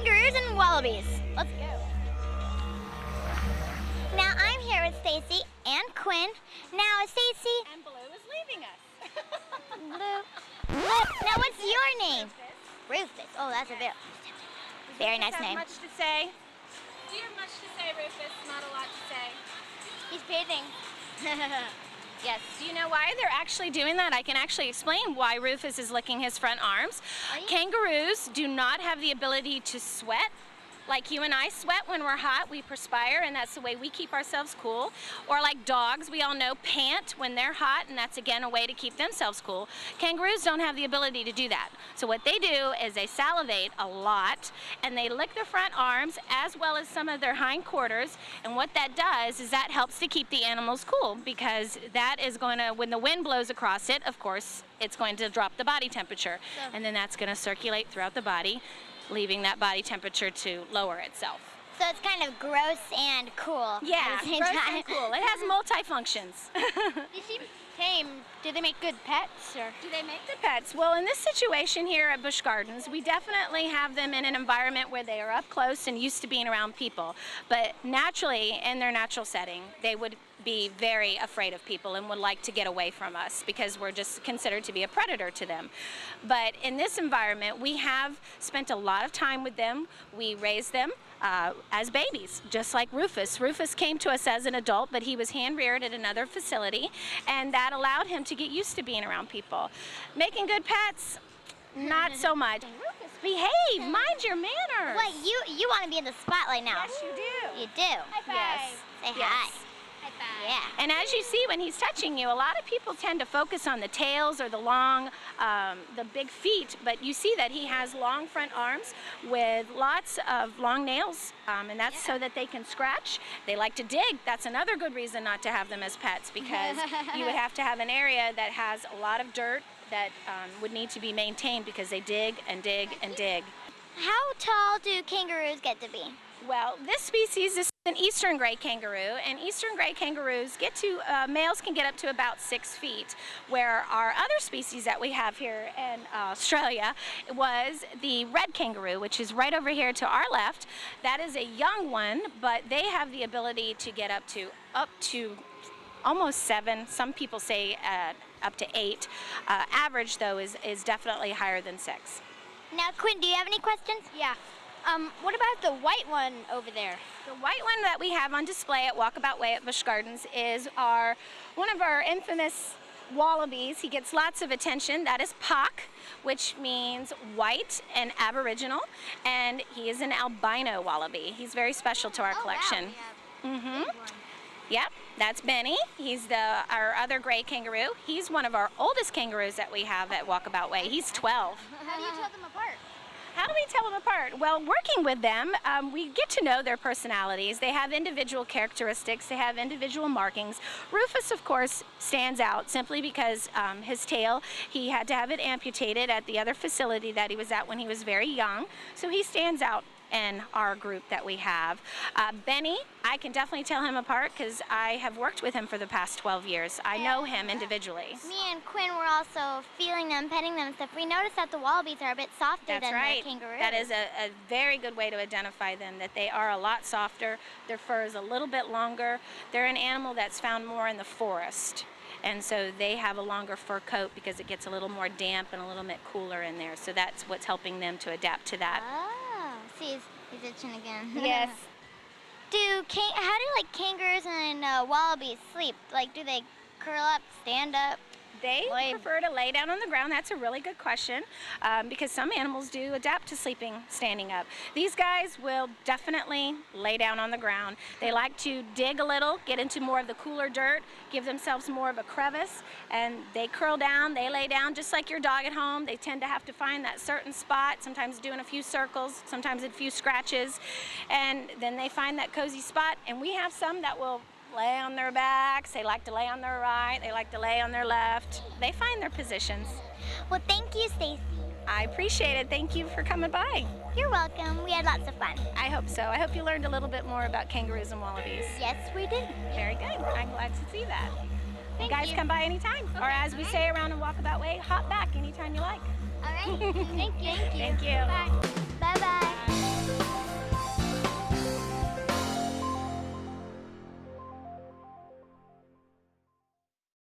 kangaroos and wallabies. Let's go. Now I'm here with Stacy and Quinn. Now Stacy and Blue is leaving us. Blue. Now what's your name? Rufus. Oh, that's a very nice name. Much to say? Do you have much to say, Rufus? Not a lot to say. He's bathing. Yes. Do you know why they're actually doing that? I can actually explain why Rufus is licking his front arms. Kangaroos do not have the ability to sweat. Like you and I sweat when we're hot, we perspire, and that's the way we keep ourselves cool. Or like dogs, we all know, pant when they're hot, and that's again a way to keep themselves cool. Kangaroos don't have the ability to do that. So what they do is they salivate a lot, and they lick their front arms as well as some of their hind quarters, and what that does is that helps to keep the animals cool, because that is going to, when the wind blows across it, of course, it's going to drop the body temperature, and then that's going to circulate throughout the body, leaving that body temperature to lower itself. So it's kind of gross and cool. Yeah, at the same gross time. and cool. It has multi-functions. They seem tame. Do they make good pets, or do they make good pets? Well, in this situation here at Busch Gardens, we definitely have them in an environment where they are up close and used to being around people. But naturally, in their natural setting, they would be very afraid of people and would like to get away from us because we're just considered to be a predator to them. But in this environment, we have spent a lot of time with them. We raised them as babies, just like Rufus. Rufus came to us as an adult, but he was hand-reared at another facility, and that allowed him to get used to being around people. Making good pets, not so much. Rufus, behave, mind your manners. What, you want to be in the spotlight now? Yes, you do. You do? High five. Yes. Say yes. hi. Yeah. And as you see when he's touching you, a lot of people tend to focus on the tails or the long, the big feet, but you see that he has long front arms with lots of long nails, and that's so that they can scratch. They like to dig. That's another good reason not to have them as pets, because you would have to have an area that has a lot of dirt that would need to be maintained, because they dig and dig and dig. How tall do kangaroos get to be? Well, this species is an eastern gray kangaroo, and eastern gray kangaroos get to, males can get up to about 6 feet, where our other species that we have here in Australia was the red kangaroo, which is right over here to our left. That is a young one, but they have the ability to get up to almost 7. Some people say up to 8. Average, though, is definitely higher than 6. Now, Quinn, do you have any questions? Yeah. What about the white one over there? The white one that we have on display at Walkabout Way at Busch Gardens is one of our infamous wallabies. He gets lots of attention. That is Pock, which means white and aboriginal, and he is an albino wallaby. He's very special to our collection. Wow, Yep, that's Benny. He's our other gray kangaroo. He's one of our oldest kangaroos that we have at Walkabout Way. He's 12. How do you tell them apart? How do we tell them apart? Well, working with them, we get to know their personalities. They have individual characteristics. They have individual markings. Rufus, of course, stands out simply because his tail, he had to have it amputated at the other facility that he was at when he was very young. So he stands out in our group that we have. Benny, I can definitely tell him apart because I have worked with him for the past 12 years. I know him individually. Me and Quinn were also feeling them, petting them and stuff. We noticed that the wallabies are a bit softer than the kangaroos. That is a very good way to identify them, that they are a lot softer. Their fur is a little bit longer. They're an animal that's found more in the forest. And so they have a longer fur coat because it gets a little more damp and a little bit cooler in there. So that's what's helping them to adapt to that. Oh, see, he's itching again. Yes. How do kangaroos and wallabies sleep? Like, do they curl up, stand up? They prefer to lay down on the ground. That's a really good question, because some animals do adapt to sleeping standing up. These guys will definitely lay down on the ground. They like to dig a little, get into more of the cooler dirt, give themselves more of a crevice, and they curl down, they lay down just like your dog at home. They tend to have to find that certain spot, sometimes doing a few circles, sometimes a few scratches, and then they find that cozy spot. And we have some that will lay on their backs, they like to lay on their right, they like to lay on their left. They find their positions. Well, thank you, Stacy. I appreciate it. Thank you for coming by. You're welcome. We had lots of fun. I hope so. I hope you learned a little bit more about kangaroos and wallabies. Yes, we did. Very good. I'm glad to see that. Thank you guys you. come by anytime. Okay. Or as we say around in Walkabout Way, hop back anytime you like. All right. Thank you. Thank you. Bye. Bye-bye.